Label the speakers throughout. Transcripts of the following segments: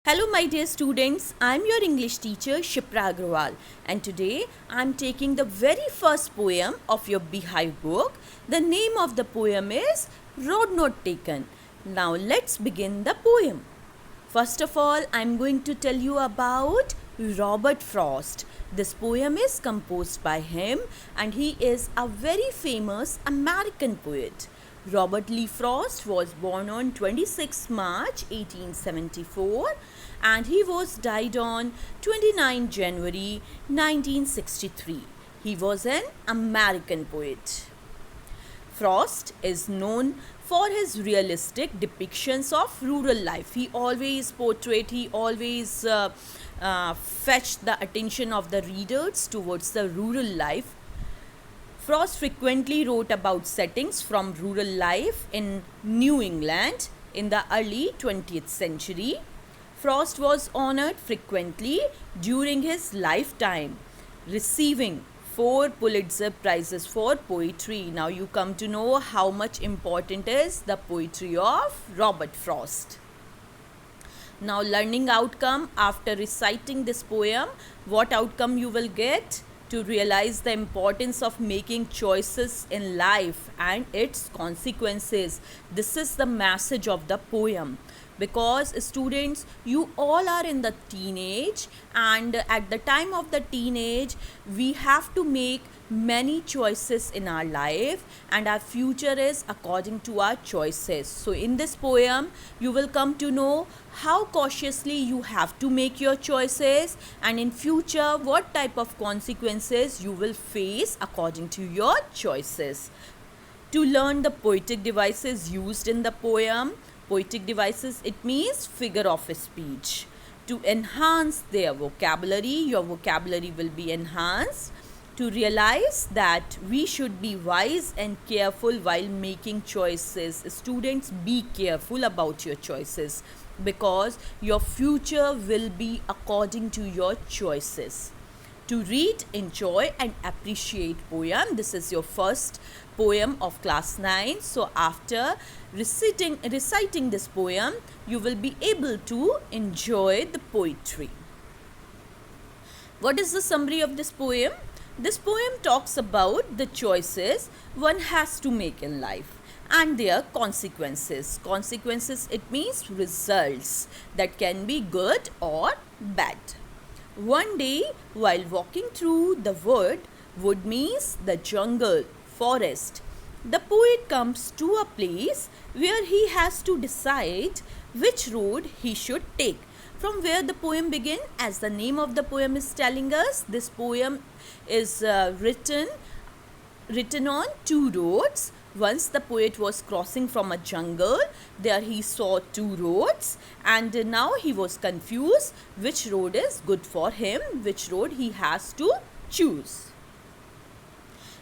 Speaker 1: Hello, my dear students. I'm your English teacher Shipra Agrawal, and today I'm taking the very first poem of your Beehive book. The name of the poem is Road Not Taken. Now, let's begin the poem. First of all, I'm going to tell you about Robert Frost. This poem is composed by him, and he is a very famous American poet. Robert Lee Frost was born on 26 March 1874 and he was died on 29 January 1963. He was an American poet. Frost is known for his realistic depictions of rural life. He always fetched the attention of the readers towards the rural life. Frost frequently wrote about settings from rural life in New England in the early 20th century. Frost was honored frequently during his lifetime, receiving 4 Pulitzer Prizes for poetry. Now you come to know how much important is the poetry of Robert Frost. Now learning outcome after reciting this poem, what outcome you will get? To realize the importance of making choices in life and its consequences. This is the message of the poem. Because students, you all are in the teenage, and at the time of the teenage we have to make many choices in our life, and our future is according to our choices. So in this poem you will come to know how cautiously you have to make your choices, and in future what type of consequences you will face according to your choices. To learn the poetic devices used in the poem, poetic devices, it means figure of speech. To enhance their vocabulary, your vocabulary will be enhanced. To realize that we should be wise and careful while making choices. Students, be careful about your choices because your future will be according to your choices. To read, enjoy and appreciate poem. This is your first poem of class 9. So after reciting this poem, you will be able to enjoy the poetry. What is the summary of this poem? This poem talks about the choices one has to make in life and their consequences. Consequences, it means results that can be good or bad. One day, while walking through the wood means the jungle, forest, the poet comes to a place where he has to decide which road he should take. From where the poem begins, as the name of the poem is telling us, this poem is written on 2 roads. Once the poet was crossing from a jungle, there he saw 2 roads, and now he was confused which road is good for him, which road he has to choose.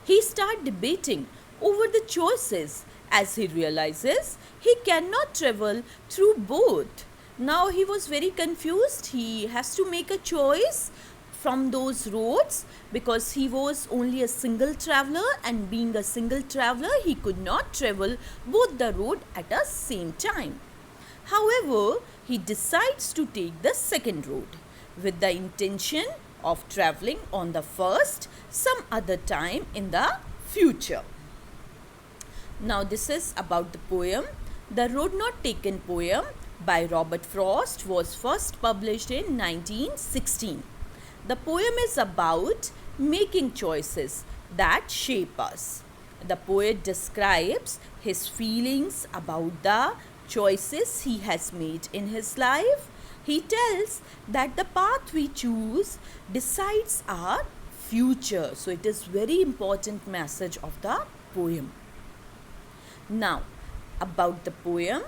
Speaker 1: He started debating over the choices as he realizes he cannot travel through both. Now he was very confused. He has to make a choice from those roads because he was only a single traveler, and being a single traveler he could not travel both the road at the same time. However, he decides to take the second road with the intention of traveling on the first some other time in the future. Now this is about the poem. The Road Not Taken poem by Robert Frost was first published in 1916. The poem is about making choices that shape us. The poet describes his feelings about the choices he has made in his life. He tells that the path we choose decides our future. So it is very important message of the poem. Now, about the poem,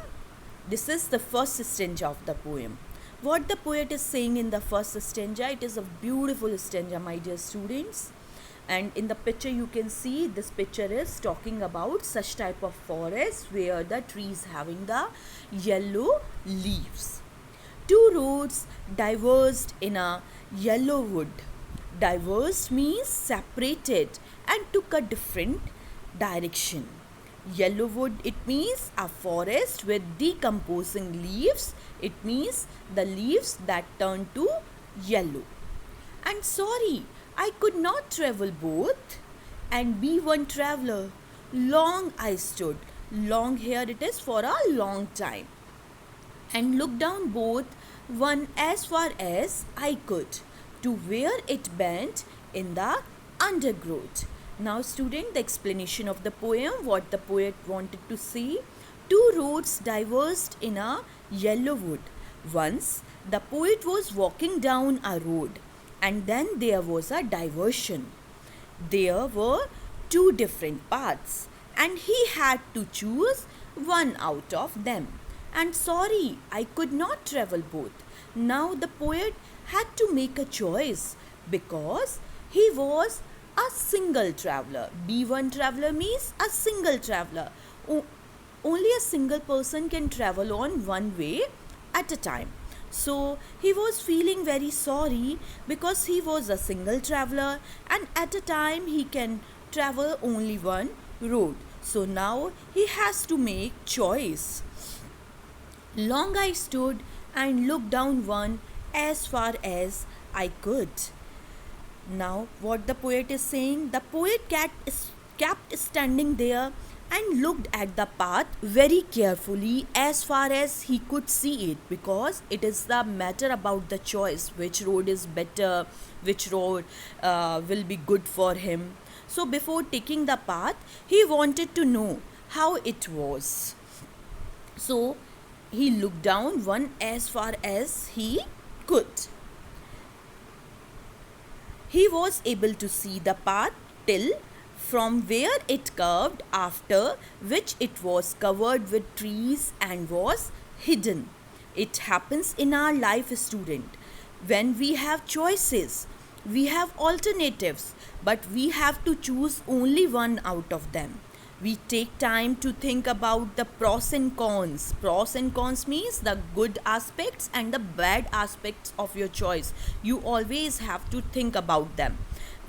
Speaker 1: this is the first stanza of the poem. What the poet is saying in the first stanza, it is a beautiful stanza, my dear students. And in the picture you can see, this picture is talking about such type of forest where the trees having the yellow leaves. 2 roads diverged in a yellow wood. Diverged means separated and took a different direction. Yellow wood, it means a forest with decomposing leaves It means the leaves that turn to yellow. And sorry, I could not travel both and be one traveler. Long I stood, long here it is for a long time, and looked down both, one as far as I could, to where it bent in the undergrowth. Now, student, the explanation of the poem, what the poet wanted to say. Two roads diverged in a yellow wood. Once, the poet was walking down a road, and then there was a diversion. There were two different paths, and he had to choose one out of them. And sorry, I could not travel both. Now the poet had to make a choice because he was a single traveler. B1 traveler means a single traveler. Only a single person can travel on one way at a time. So he was feeling very sorry because he was a single traveler and at a time he can travel only one road. So now he has to make choice. Long I stood and looked down one as far as I could. Now, what the poet is saying, the poet kept standing there and looked at the path very carefully as far as he could see it, because it is the matter about the choice, which road is better, which road will be good for him. So, before taking the path, he wanted to know how it was. So, he looked down one as far as he could. He was able to see the path till from where it curved, after which it was covered with trees and was hidden. It happens in our life, student. When we have choices, we have alternatives, but we have to choose only one out of them. We take time to think about the pros and cons. Pros and cons means the good aspects and the bad aspects of your choice. You always have to think about them,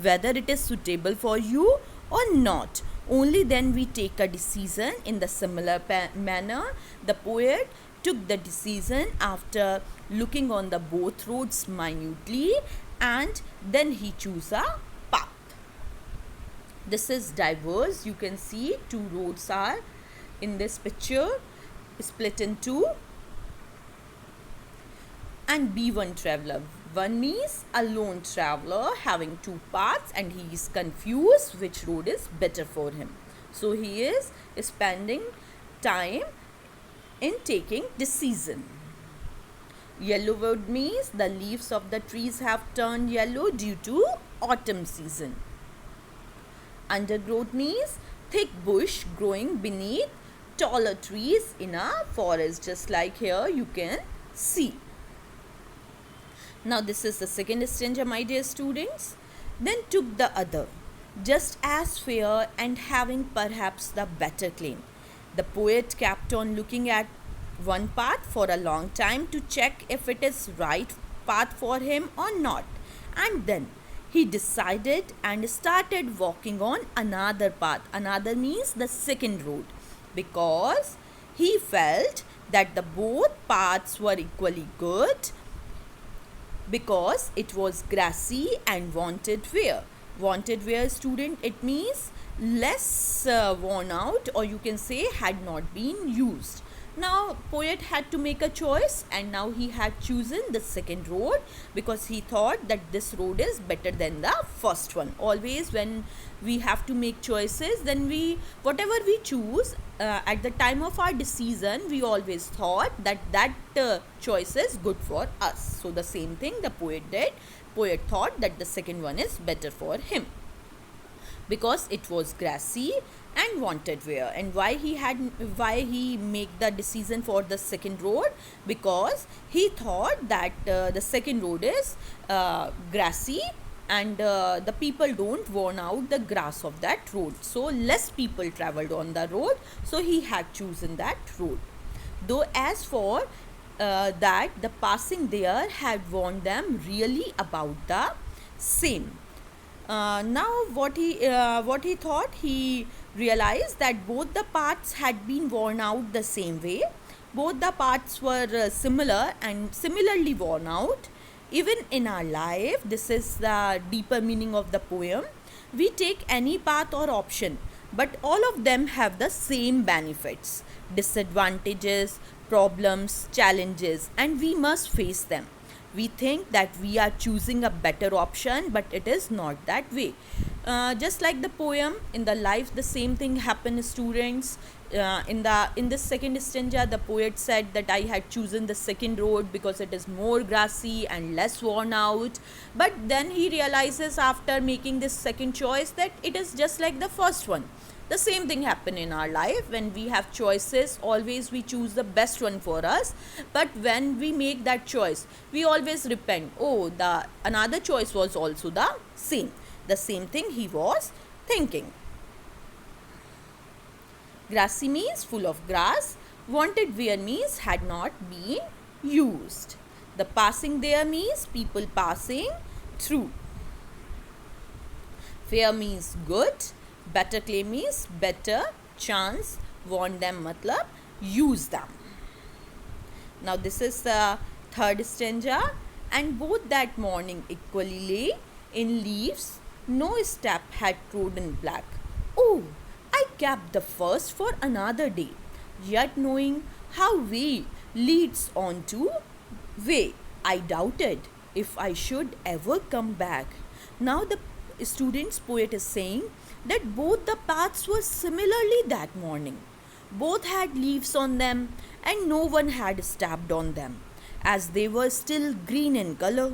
Speaker 1: whether it is suitable for you or not. Only then we take a decision. In the similar manner, the poet took the decision after looking on the both roads minutely, and then he chose a path. This is diverse. You can see two roads are in this picture split in two. And B1 traveler. One means a lone traveler having two paths and he is confused which road is better for him. So he is spending time in taking decision. Yellow wood means the leaves of the trees have turned yellow due to autumn season. Undergrowth means thick bush growing beneath taller trees in a forest, just like here you can see. Now this is the second stanza, my dear students. Then took the other, just as fair and having perhaps the better claim. The poet kept on looking at one path for a long time to check if it is right path for him or not. And then he decided and started walking on another path. Another means the second road, because he felt that the both paths were equally good, because it was grassy and wanted wear. Wanted wear, student, it means less worn out, or you can say had not been used. Now poet had to make a choice, and now he had chosen the second road because he thought that this road is better than the first one. Always when we have to make choices, then whatever we choose at the time of our decision, we always thought that choice is good for us. So the same thing the poet did. Poet thought that the second one is better for him because it was grassy and wanted wear. And why he make the decision for the second road? Because he thought that the second road is grassy, and the people don't worn out the grass of that road, so less people traveled on the road, so he had chosen that road. Though as for that the passing there had warned them really about the same. Now what he thought, he realized that both the paths had been worn out the same way, Both the parts were similar and similarly worn out. Even in our life, this is the deeper meaning of the poem. We take any path or option, but all of them have the same benefits, disadvantages, problems, challenges, and we must face them. We think that we are choosing a better option, but it is not that way. Just like the poem, in the life the same thing happened, students. In this second stanza, the poet said that I had chosen the second road because it is more grassy and less worn out. But then he realizes after making this second choice that it is just like the first one. The same thing happen in our life. When we have choices, always we choose the best one for us, but when we make that choice, we always repent, oh, the another choice was also the same thing he was thinking. Grassy means full of grass, wanted where means had not been used. The passing there means people passing through. Fair means good, better claim means better chance, want them matlab use them. Now this is the third stanza. And both that morning equally lay in leaves, no step had trodden black. Oh, I kept the first for another day, yet knowing how way leads on to way, I doubted if I should ever come back. Now the student's poet is saying that both the paths were similarly that morning. Both had leaves on them and no one had stepped on them, as they were still green in color.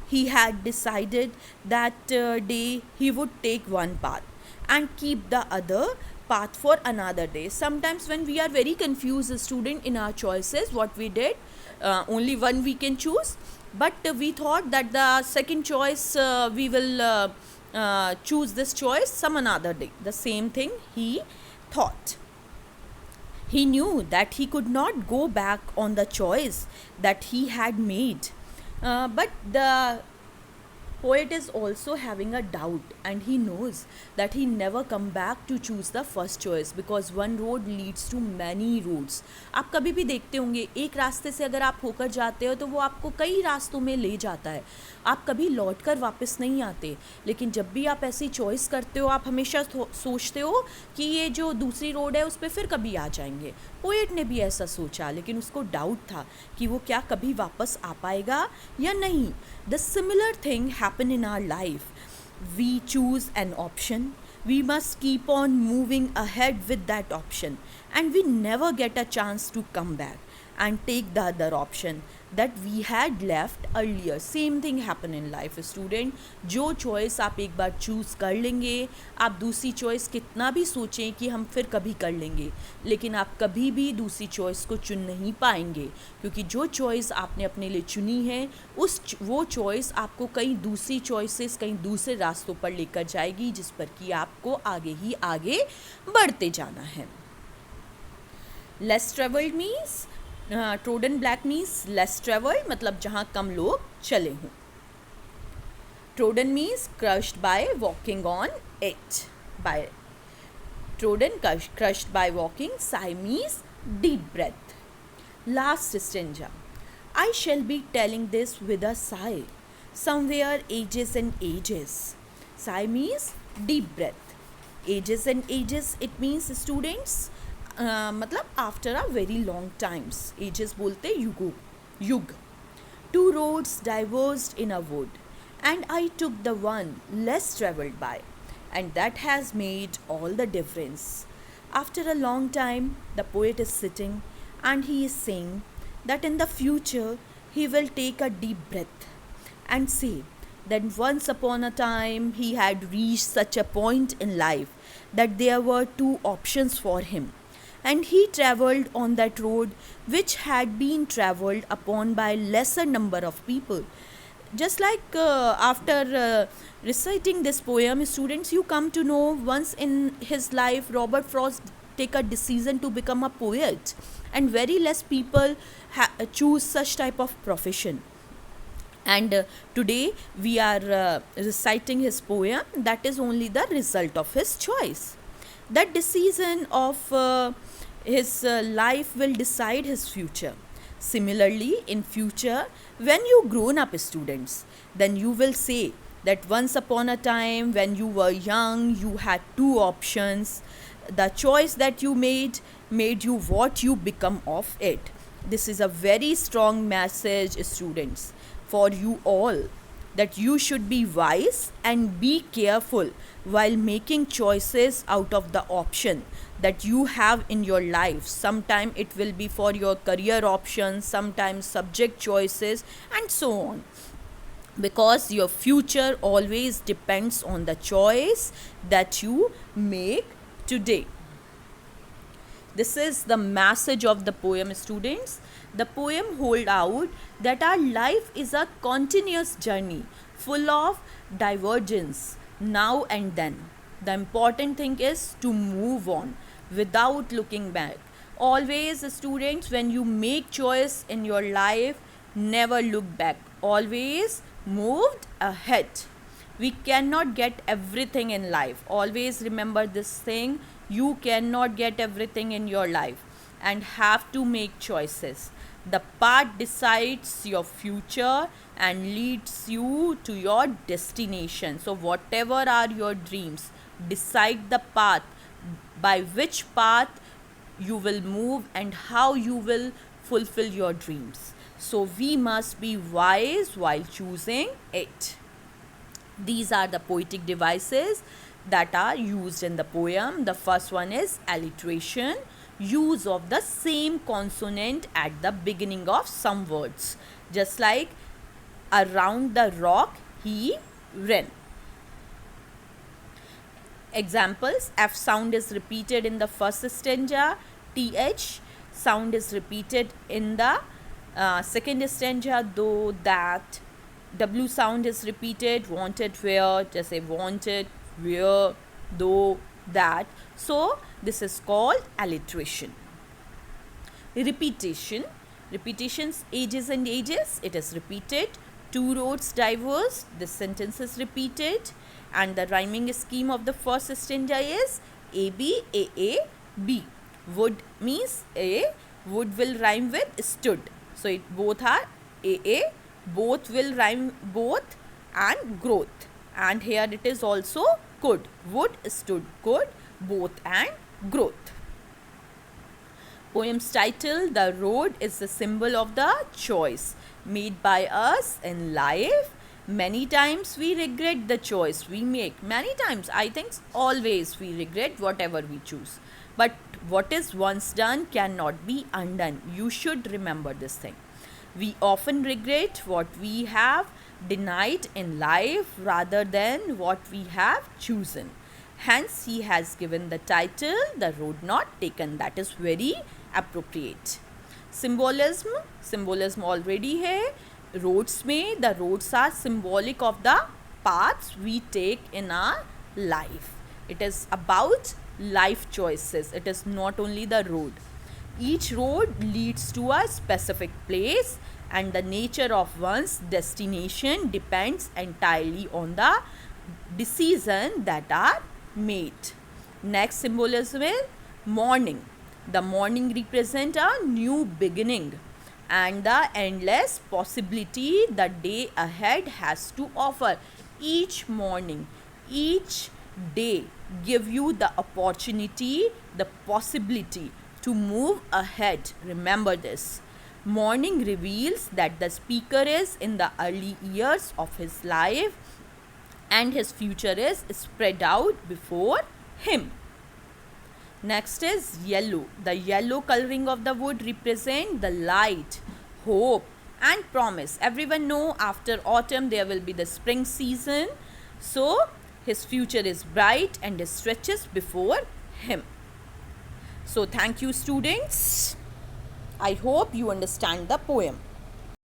Speaker 1: He had decided that day he would take one path and keep the other path for another day. Sometimes when we are very confused, a student, in our choices, what we did, only one we can choose, but we thought that the second choice we will choose this choice some another day. The same thing he thought. He knew that he could not go back on the choice that he had made. But the poet is also having a doubt, and he knows that he never come back to choose the first choice because one road leads to many roads. आप कभी भी देखते होंगे, एक रास्ते से अगर आप होकर जाते हो तो वो आपको कई रास्तों में ले जाता है, आप कभी लौट कर वापस नहीं आते. लेकिन जब भी आप ऐसी चॉइस करते हो, आप हमेशा सोचते हो कि ये जो दूसरी रोड है उस पर फिर कभी आ जाएंगे. पोएट ने भी ऐसा सोचा, लेकिन उसको डाउट था कि वो क्या कभी वापस आ पाएगा या नहीं. The similar thing happen in our life. We choose an option, we must keep on moving ahead with that option, and we never get a chance to come back and take the other option that we had left earlier. Same thing happen in life, student. जो choice आप एक बार choose कर लेंगे, आप दूसरी choice कितना भी सोचें कि हम फिर कभी कर लेंगे, लेकिन आप कभी भी दूसरी choice को चुन नहीं पाएंगे, क्योंकि जो choice आपने अपने लिए चुनी है वो choice आपको कई दूसरी choices कहीं दूसरे रास्तों पर लेकर जाएगी, जिस पर कि आपको आगे ही आगे बढ़ते जाना है. Less traveled means trodden black means less travelled, मतलब जहाँ कम लोग चले हों. Trodden means crushed by walking on it. By trodden crushed by walking. Sigh means deep breath. Last stanza. I shall be telling this with a sigh, somewhere ages and ages. Sigh means deep breath. Ages and ages, it means students, मतलब after a very long times. Ages बोलते युग. Two roads diverged in a wood and I took the one less travelled by and that has made all the difference. After a long time the poet is sitting and he is saying that in the future he will take a deep breath and say that once upon a time he had reached such a point in life that there were two options for him, and he travelled on that road which had been travelled upon by lesser number of people. Just like after reciting this poem, students, you come to know once in his life Robert Frost take a decision to become a poet, and very less people choose such type of profession. And today we are reciting his poem that is only the result of his choice. That decision of His life will decide his future. Similarly, in future, when you grown up students, then you will say that once upon a time when you were young, you had two options. The choice that you made you what you become of it. This is a very strong message, students, for you all, that you should be wise and be careful while making choices out of the option that you have in your life. Sometimes it will be for your career options, sometimes subject choices, and so on, because your future always depends on the choice that you make today. This is the message of the poem, students. The poem hold out that our life is a continuous journey full of divergence now and then. The important thing is to move on without looking back. Always, students, when you make choice in your life, never look back. Always moved ahead. We cannot get everything in life. Always remember this thing. You cannot get everything in your life and have to make choices. The path decides your future and leads you to your destination. So, whatever are your dreams, decide the path, by which path you will move and how you will fulfill your dreams. So, we must be wise while choosing it. These are the poetic devices that are used in the poem. The first one is alliteration, use of the same consonant at the beginning of some words, just like around the rock he ran. Examples: F sound is repeated in the first stanza, TH sound is repeated in the second stanza, though, that. W sound is repeated, wanted, where, just say wanted, where, though, that. So, this is called alliteration. Repetition, repetitions, ages and ages, it is repeated. Two roads diverse, this sentence is repeated. And the rhyming scheme of the first stanza is AB, AA, B. Wood means A, wood will rhyme with stood. So, it both are AA, both will rhyme both, and growth. And here it is also could, would, stood, could, both, and growth. Poem's title, The Road, is the symbol of the choice made by us in life. Many times we regret the choice we make. Many times, I think always we regret whatever we choose. But what is once done cannot be undone. You should remember this thing. We often regret what we have denied in life rather than what we have chosen. Hence, he has given the title, The Road Not Taken. That is very appropriate. Symbolism, symbolism already hai. Roads mein, the roads are symbolic of the paths we take in our life. It is about life choices. It is not only the road. Each road leads to a specific place, and the nature of one's destination depends entirely on the decisions that are made. Next symbolism is morning. The morning represents a new beginning and the endless possibility the day ahead has to offer. Each morning, each day give you the opportunity, the possibility to move ahead. Remember this. Morning reveals that the speaker is in the early years of his life and his future is spread out before him. Next is yellow. The yellow coloring of the wood represent the light, hope, and promise. Everyone know after autumn there will be the spring season. So his future is bright and stretches before him. So thank you, students. I hope you understand the poem.